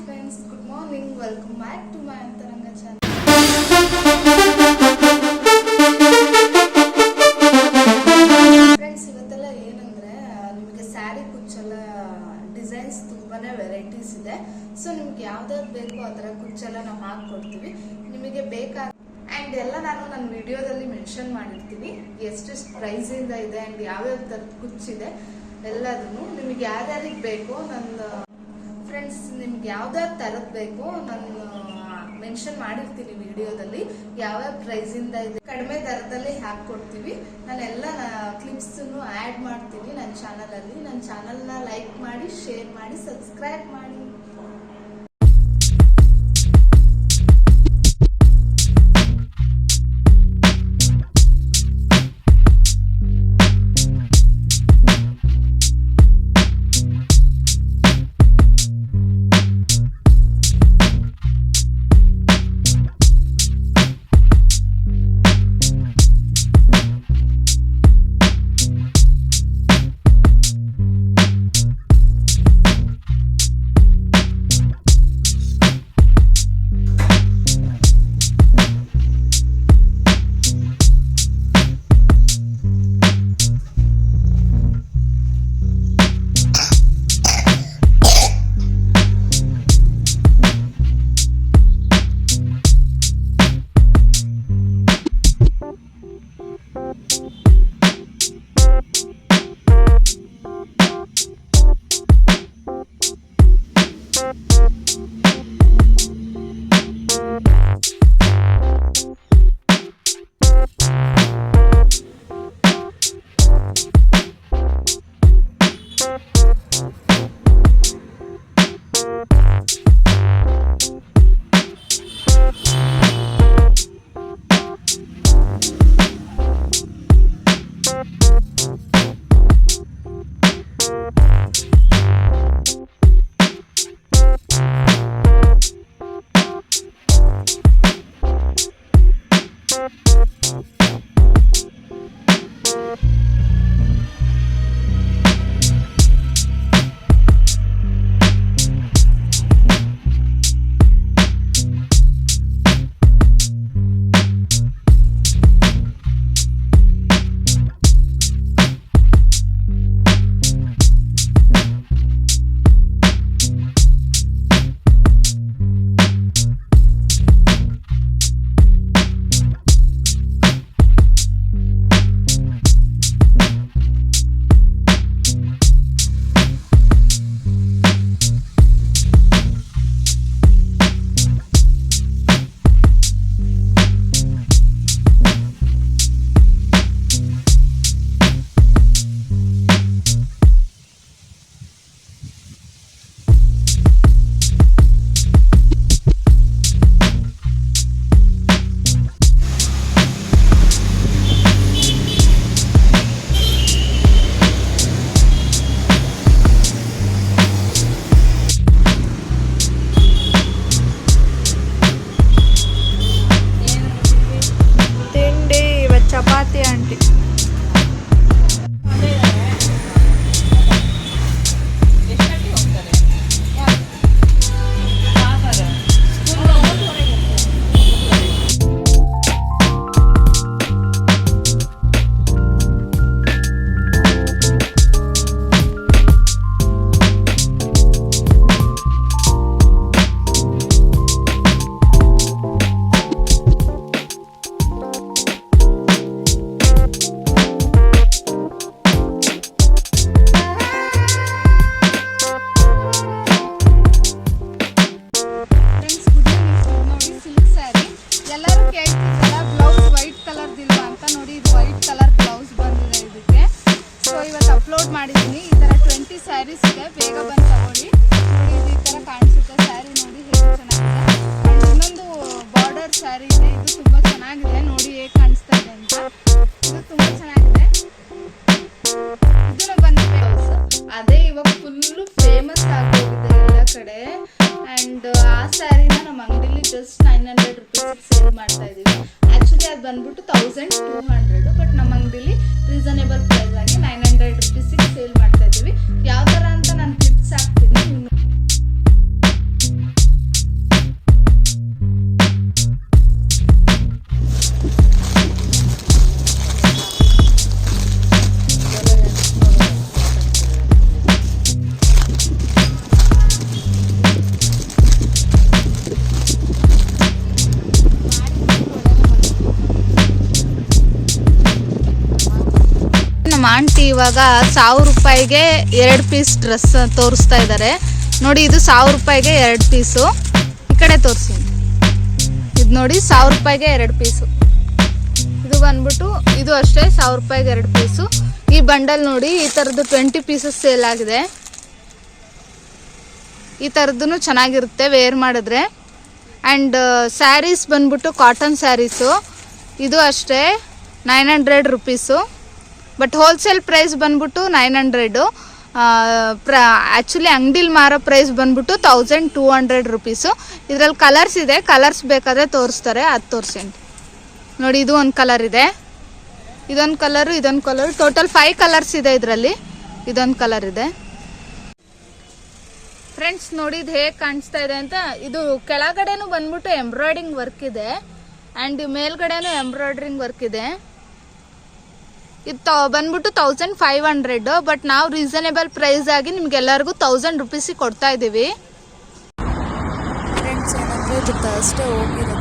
friends, good morning. Welcome back to my Antaranga channel. Friends, ಇವತ್ತೆಲ್ಲ ಏನಂದ್ರೆ ನಿಮಗೆ sari ಕುಚ್ಚೆಲ್ಲ designs ತುಂಬಾನೇ ವೆರೈಟೀಸ್ ಇದೆ. ಸೊ ನಿಮ್ಗೆ ಯಾವ್ದಾದ್ರು ಬೇಕೋ ಆ ಥರ ಕುಚ್ಚೆಲ್ಲ ನಾವು ಹಾಕೊಡ್ತೀವಿ. ನಿಮಗೆ ಬೇಕಾದ ಆ್ಯಂಡ್ ಎಲ್ಲ ನಾನು ನನ್ನ ವಿಡಿಯೋದಲ್ಲಿ ಮೆನ್ಷನ್ ಮಾಡಿರ್ತೀನಿ ಎಷ್ಟೆಷ್ಟು ಪ್ರೈಸಿಂದ ಇದೆ ಆ್ಯಂಡ್ ಯಾವ್ಯಾವ ಥರದ ಕುಚ್ಚಿದೆ ಎಲ್ಲದನ್ನು. ನಿಮಗೆ ಯಾರ್ಯಾರಿಗೆ ಬೇಕೋ ನನ್ನ ಫ್ರೆಂಡ್ಸ್, ನಿಮ್ಗೆ ಯಾವ್ದಾದ್ರು ಥರದ್ದು ಬೇಕೋ ನಾನು ಮೆನ್ಷನ್ ಮಾಡಿರ್ತೀನಿ ವಿಡಿಯೋದಲ್ಲಿ ಯಾವ್ಯಾವ ಪ್ರೈಸಿಂದ ಇದೆ. ಕಡಿಮೆ ದರದಲ್ಲಿ ಹಾಕ್ಕೊಡ್ತೀವಿ. ನಾನೆಲ್ಲ ಕ್ಲಿಪ್ಸನ್ನು ಆ್ಯಡ್ ಮಾಡ್ತೀನಿ ನನ್ನ ಚಾನಲಲ್ಲಿ. ನನ್ನ ಚಾನಲ್ನ ಲೈಕ್ ಮಾಡಿ, ಶೇರ್ ಮಾಡಿ, ಸಬ್ಸ್ಕ್ರೈಬ್ ಮಾಡಿ. ಚಪಾತಿ ಆಂಟಿ ಅಪ್ಲೋಡ್ ಮಾಡಿದ್ದೀನಿ. ಈ ಥರ 20 ಸ್ಯಾರೀಸ್ ಇದೆ, ಬೇಗ ಬಂದು ತಗೊಳ್ಳಿ. ನೋಡಿ ಇದು ಈ ಥರ ಕಾಣಿಸುತ್ತೆ ಸ್ಯಾರಿ, ನೋಡಿ ಹೇಗೆ ಚೆನ್ನಾಗಿದೆ. ಆ್ಯಂಡ್ ಇನ್ನೊಂದು ಬಾರ್ಡರ್ ಸ್ಯಾರಿ ಇದೆ, ಇದು ತುಂಬ ಚೆನ್ನಾಗಿದೆ. ನೋಡಿ ಹೇಗೆ ಕಾಣಿಸ್ತಾ ಇದೆ ಅಂತ, ಇದು ತುಂಬ ಚೆನ್ನಾಗಿದೆ. ಇದನ್ನು ಬಂದಿದೆ ಅದೇ ಇವಾಗ ಫುಲ್ಲು ಫೇಮಸ್ ಆಗೋಗಿದೆ ಎಲ್ಲ ಕಡೆ. ಆ್ಯಂಡ್ ಆ ಸ್ಯಾರಿನ ನಮ್ಮ ಅಂಗಡಿಲಿ ಜಸ್ಟ್ 900 ರುಪೀಸ್ ಸೇಲ್ ಮಾಡ್ತಾ ಇದ್ದೀವಿ. ಆ್ಯಕ್ಚುಲಿ ಅದು ಬಂದ್ಬಿಟ್ಟು 1200, ಬಟ್ ನಮ್ಮ ಅಂಗಡಿಲಿ ರೀಸನೇಬಲ್ ಪ್ರೈಸ್ ಆಗಿ 900 ರುಪೀಸಿಗೆ ಸೇಲ್ ಮಾಡ್ತಾ ಇದ್ದೀವಿ. ಯಾವ ಥರ ಅಂತ ನಾನು ಕ್ಲಿಪ್ಸ್ ಹಾಕ್ತೀನಿ. ಆಂಟಿ ಇವಾಗ 1000 ರೂಪಾಯಿಗೆ 2 ಪೀಸ್ ಡ್ರೆಸ್ ತೋರಿಸ್ತಾ ಇದ್ದಾರೆ ನೋಡಿ. ಇದು 1000 ರೂಪಾಯಿಗೆ 2 ಪೀಸು. ಈ ಕಡೆ ತೋರಿಸಿ. ಇದು ನೋಡಿ 1000 ರೂಪಾಯಿಗೆ 2 ಪೀಸು. ಇದು ಬಂದ್ಬಿಟ್ಟು ಇದು ಅಷ್ಟೇ 1000 ರೂಪಾಯಿಗೆ 2 ಪೀಸು. ಈ ಬಂಡಲ್ ನೋಡಿ ಈ ಥರದ್ದು 20 ಪೀಸಸ್ ಸೇಲ್ ಆಗಿದೆ. ಈ ಥರದ್ದು ಚೆನ್ನಾಗಿರುತ್ತೆ ವೇರ್ ಮಾಡಿದ್ರೆ. ಆ್ಯಂಡ್ ಸ್ಯಾರೀಸ್ ಬಂದ್ಬಿಟ್ಟು ಕಾಟನ್ ಸ್ಯಾರೀಸು. ಇದು ಅಷ್ಟೇ 900 ರುಪೀಸು. ಬಟ್ ಹೋಲ್ಸೇಲ್ ಪ್ರೈಸ್ ಬಂದ್ಬಿಟ್ಟು 900. ಆ್ಯಕ್ಚುಲಿ ಅಂಗಡಿಲಿ ಮಾರೋ ಪ್ರೈಸ್ ಬಂದ್ಬಿಟ್ಟು 1200 ರುಪೀಸು. ಇದರಲ್ಲಿ ಕಲರ್ಸ್ ಇದೆ, ಕಲರ್ಸ್ ಬೇಕಾದರೆ ತೋರಿಸ್ತಾರೆ, ಅದು ತೋರಿಸಿ ನೋಡಿ. ಇದು ಒಂದು ಕಲರ್ ಇದೆ, ಇದೊಂದು ಕಲರು, ಇದೊಂದು ಕಲರು, ಟೋಟಲ್ 5 ಕಲರ್ಸ್ ಇದೆ ಇದರಲ್ಲಿ. ಇದೊಂದು ಕಲರ್ ಇದೆ ಫ್ರೆಂಡ್ಸ್. ನೋಡಿ ಇದು ಹೇಗೆ ಕಾಣಿಸ್ತಾ ಇದೆ ಅಂತ. ಇದು ಕೆಳಗಡೆನೂ ಬಂದ್ಬಿಟ್ಟು ಎಂಬ್ರಾಯ್ಡಿಂಗ್ ವರ್ಕ್ ಇದೆ ಆ್ಯಂಡ್ ಮೇಲ್ಗಡೆನೂ ಎಂಬ್ರಾಯ್ಡ್ರಿಂಗ್ ವರ್ಕ್ ಇದೆ. ಇದು ಬಂದ್ಬಿಟ್ಟು 1500. ಬಟ್ ನಾವು ರೀಸನೇಬಲ್ ಪ್ರೈಸ್ ಆಗಿ ನಿಮ್ಗೆಲ್ಲರಿಗೂ 1000 ರುಪೀಸಿಗೆ ಕೊಡ್ತಾ ಇದ್ದೀವಿ. ಫ್ರೆಂಡ್ಸ್ ಏನಂದರೆ ಇದು ಥರ್ಸ್ಡೇ ಹೋಗಿರೋದು.